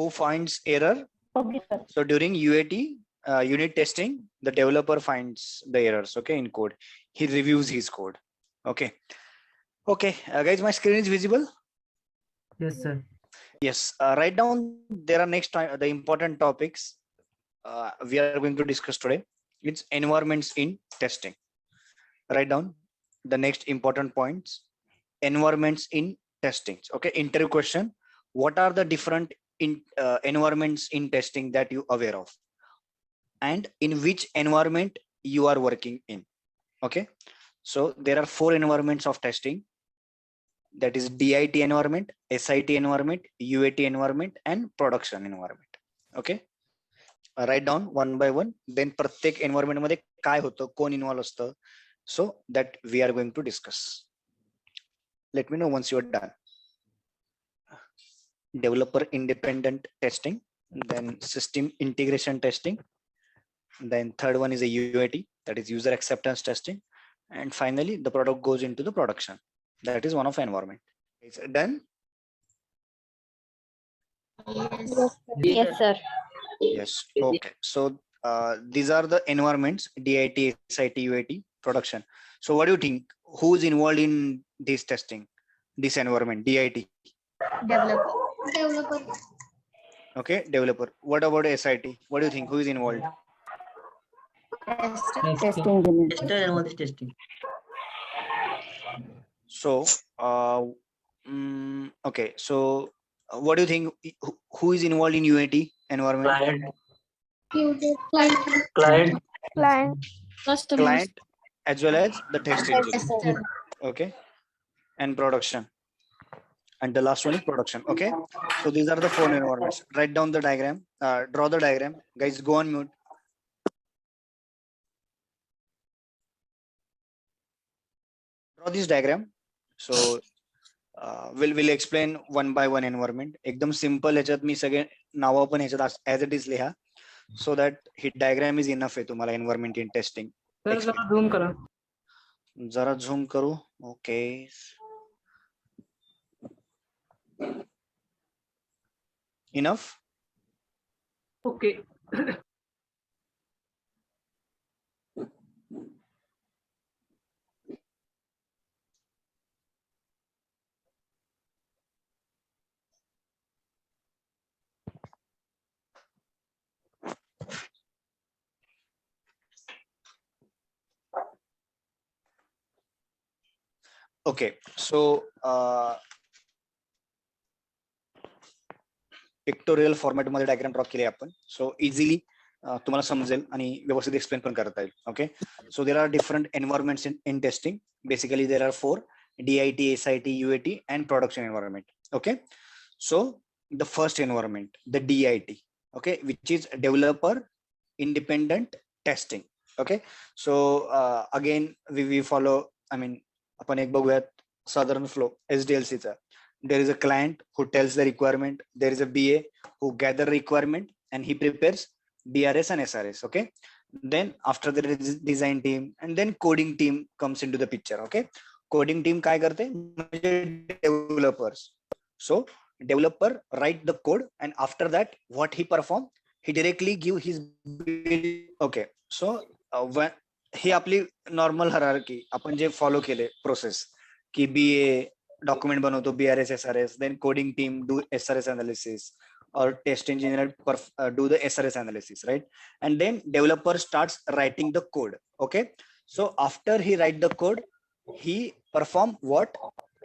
who finds error? Publisher. So during UAT, unit testing, the developer finds the errors, okay, in code. He reviews his code. Okay. Okay, guys, my screen is visible? Yes, sir. Yes. Write down, there are next time the important topics we are going to discuss today. It's environments in testing. Write down the next important points. Environments in testing. Okay, interview question. What are the different environments in testing that you aware of? And in which environment you are working in? Okay, so there are 4 environments of testing. That is DIT environment, SIT environment, UAT environment, and production environment. Okay, write down one by one. Then प्रत्येक environment मध्ये काय होतं, कोण involved असतं, so that we are going to discuss. Let me know once you are done. Developer independent testing, then system integration testing, then third one is a UAT, that is user acceptance testing, and finally the product goes into the production. That is one of environment. Is it done? Yes, sir. Yes. Okay. So these are the environments: DIT, SIT, UAT, production. So what do you think? Who's involved in this testing? This environment, DIT. Developer. Okay, developer. What about SIT? What do you think? Who is involved? Test engineer. Tester and what is testing? So okay. So what do you think? Who is involved in UAT environment? Client. Client as well as the test engineer. Okay, and production. And the last one is production. Okay, so these are the 4 environments. Write down the diagram, draw the diagram. Guys, go on mute. Draw this diagram. So we'll explain one by one environment. एकदम simple ह्याच्यात मी सगळे नाव पण ह्याच्यात as it is लिहा, so that he diagram is enough आहे तुम्हाला environment in testing. Sir जरा झूम करा. जरा झूम करू. Okay. Enough? Okay. Okay, so pictorial format मध्ये डायग्राम ड्रॉ केले आपण. सो इझिली तुम्हाला समजेल आणि व्यवस्थित एक्सप्लेन पण करता येईल. Okay, so there are different environments in testing. Basically there are 4: DIT, SIT, UAT, and production environment. Okay, so the first environment, the DIT, okay, which is developer independent testing. Okay, so again we follow, I mean, आपण एक बघूयात साधारण flow SDLC चा. There is a client who tells the requirement. There is a BA who gather requirement and he prepares BRS and SRS. Okay, then after the design team and then coding team comes into the picture. Okay, coding team काय करते? Developers. So developer write the code and after that what he perform, he directly give his build. Okay, so when ही आपली normal hierarchy आपण जे follow केले process की BA document बनवतो, BRS, SRS, then coding team do SRS analysis, or test engineer do the SRS analysis, right? And then developer starts writing the code. Okay, so after he write the code, he perform what?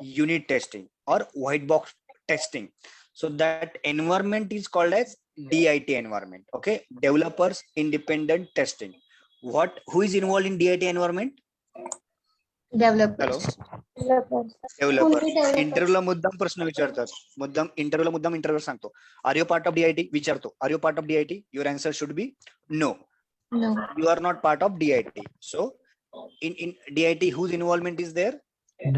Unit testing or white box testing. So that environment is called as DIT environment. Okay, developers independent testing. Who is involved in DIT environment? Developers. Developer. इंटरव्ह्यूला मुद्दाम प्रश्न विचारतात, मुद्दाम interview सांगतो, are you part of DIT? विचारतो, are you part of DIT? Your answer should be no. You are not part of DIT. So in DIT, whose involvement is there?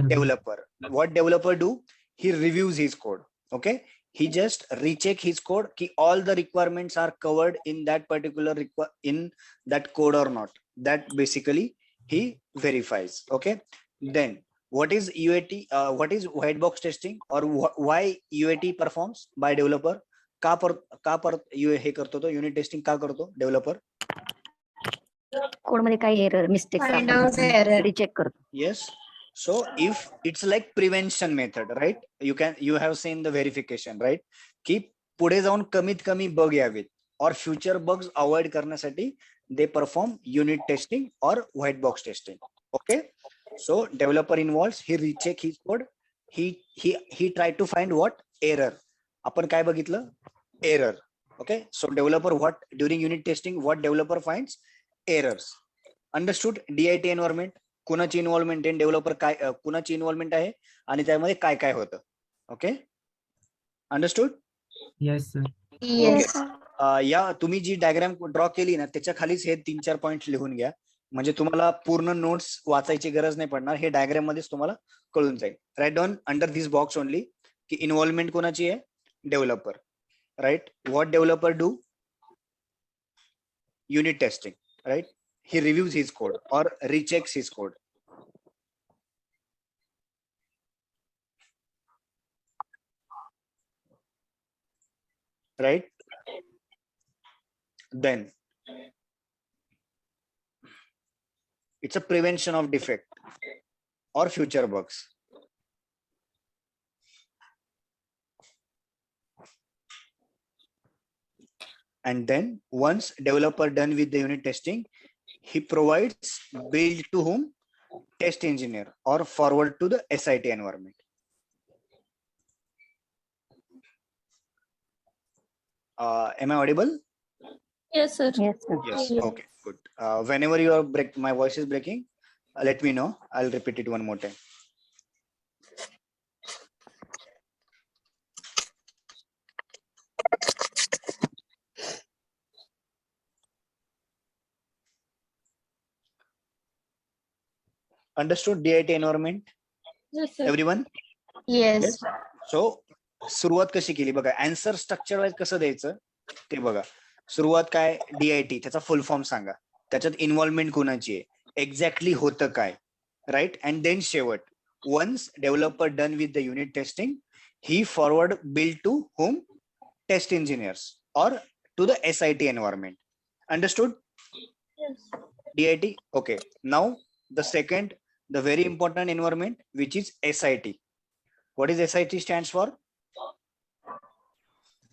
Developer. What developer do? He reviews his code. Okay, he just recheck his code ki all the requirements are covered in that particular in that code or not. That basically he verifies. Okay, then what is UAT? What is white box testing, or why UAT performs by developer? का परत हे करतो तो unit testing का करतो developer? Code मध्ये काही error mistakes Find out the error. Recheck करतो. Yes. So if it's like prevention method, right? You have seen the verification, right? की पुढे जाऊन कमीत कमी बग यावेत और फ्युचर बग्स अवॉइड करण्यासाठी they perform unit testing or white box testing. Okay. So developer involves, he recheck his code. He tried to find what? Error. आपण काय बघितलं? Error. Okay. So developer during unit testing what developer finds? Errors. Understood? DIT environment. कुणाची involvement आहे, developer काय कुणाची involvement आहे आणि त्यामध्ये काय काय होतं. Okay, understood? Yes, sir. Yes. या तुम्ही जी डायग्राम ड्रॉ केली ना त्याच्या खालीच हे 3-4 पॉइंट लिहून घ्या, म्हणजे तुम्हाला पूर्ण नोट्स वाचायची गरज नाही पडणार, हे डायग्राम मध्येच तुम्हाला कळून जाईल. Write down under this box only की इन्व्हॉल्वमेंट कोणाची आहे? Developer. Right. What developer do? Unit testing. Right. He reviews his code or rechecks his code. Right? Then it's a prevention of defect or future bugs. And then once developer done with the unit testing, he provides build to whom? Test engineer or forward to the SIT environment. Am I audible? Yes, sir. Yes, sir. Yes. Okay, good. Whenever you are my voice is breaking, let me know. I'll repeat it one more time. Understood DIT environment? Yes, sir. Everyone? Yes. So सुरुवात कशी केली बघा, answer structure wise कसं द्यायचं ते बघा. सुरुवात काय? DIT, त्याचा फुल फॉर्म सांगा, त्याच्यात इन्व्हॉल्वमेंट कोणाची आहे, एक्झॅक्टली होतं काय, राईट. अँड देन शेवट, once developer done with the unit testing, he forward build to whom? Test engineers और to the SIT environment. Understood? Yes. DIT. Okay. Now the second, the very important environment, which is SIT. What is SIT stands for?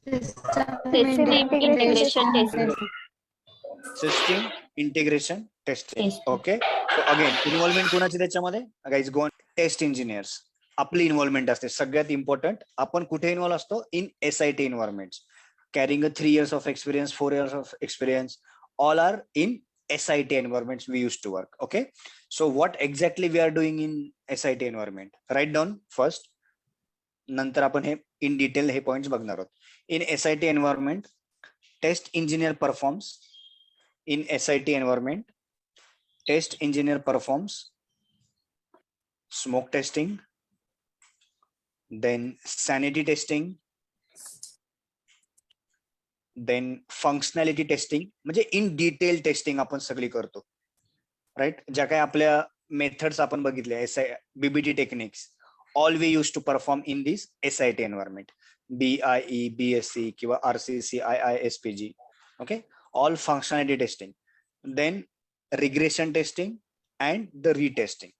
System integration testing. System integration testing. Testing. Okay. So again, involvement कोणाची त्याच्यामध्ये? Guys, go on. Test engineers. आपली involvement असते सगळ्यात important. आपण कुठे involve असतो? इन SIT environments. Carrying a 3 years of experience, 4 years of experience, all are in SIT environments we used to work. Okay. So what exactly we are doing in SIT environment? Write down first. नंतर आपण हे in detail hey points बघणार आहोत. इन SIT environment, test engineer performs. In SIT environment, test engineer performs smoke testing, then sanity testing, then functionality testing. म्हणजे in detail testing आपण सगळी करतो, right. ज्या काही आपल्या मेथड्स आपण बघितल्या, BBT techniques, all we used to perform in this SIT environment. BIE, BSc किंवा RCC, IISPG. Okay, all functionality testing, then regression testing and the retesting.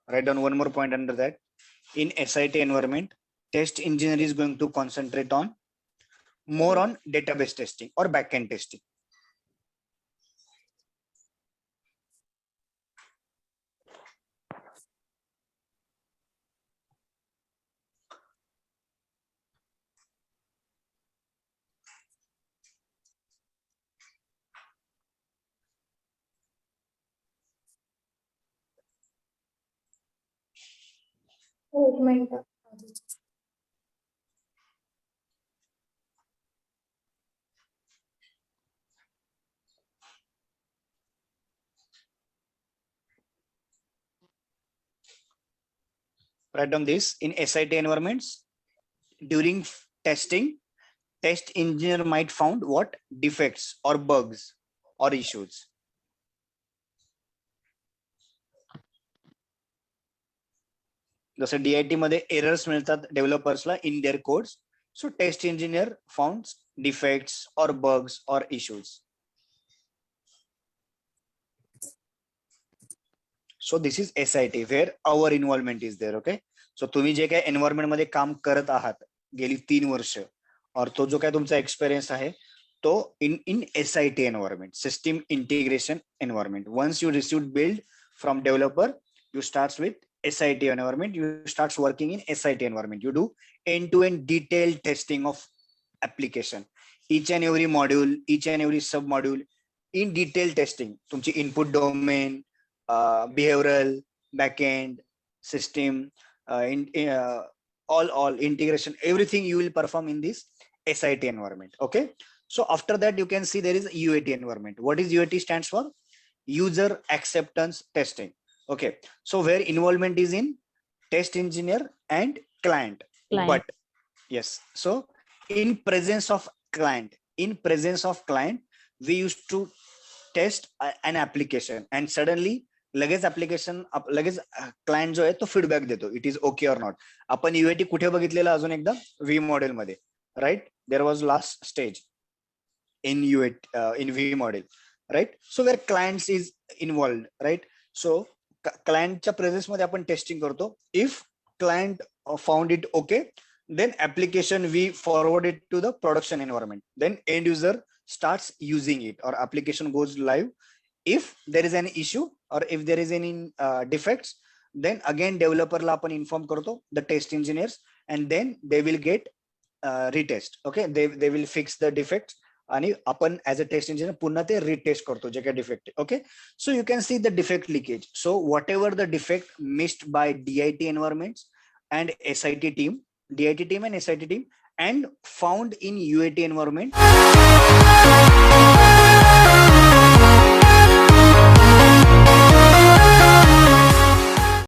Write down one more point under that. In SIT environment, test engineer is going to concentrate on more on database testing or backend testing. Write down this. In SIT environments, during testing, test engineer might found what? Defects or bugs or issues. जसं DIT मध्ये errors मिळतात डेव्हलपर्सला in their codes. So test engineer found defects और bugs और issues. So this is SIT where our involvement is there. Okay. So तुम्ही जे काही environment मध्ये काम करत आहात गेली 3 वर्ष और तो जो काय तुमचा एक्सपिरियन्स आहे तो इन SIT environment, system integration environment. Once you received build from developer, you starts with SIT environment, you starts working in SIT environment, you do end-to-end detailed testing of application, each and every module, each and every sub module in detail testing. तुमची input domain, behavioral, backend, system, all integration, everything you will perform in this SIT environment. Okay. So after that you can see there is UAT environment. What is UAT stands for? User acceptance testing. Okay, so where involvement is in test engineer and client. But yes, so in presence of client, we used to test an application and suddenly लगेच application लगेच client जो आहे तो feedback देतो, it is okay or not. आपण UAT कुठे बघितलेला अजून एकदा? V model मध्ये, right? There was last stage in UAT in V model, right? So where clients is involved, right? So क्लायंटच्या प्रेझेन्स मध्ये आपण टेस्टिंग करतो. If client found it okay, then application we forward it to the production environment, then end user starts using it or application goes live. If there is an issue or if there is any defects, then again developer ला आपण inform करतो, the test engineers, and then they will get retest. Okay, they will fix the defects आणि आपण as a test engineer पुन्हा ते retest करतो जे काही defect. Okay, so you can see the defect leakage. So whatever the defect missed by DIT environments and SIT team, DIT team and SIT team, and found in UAT environment,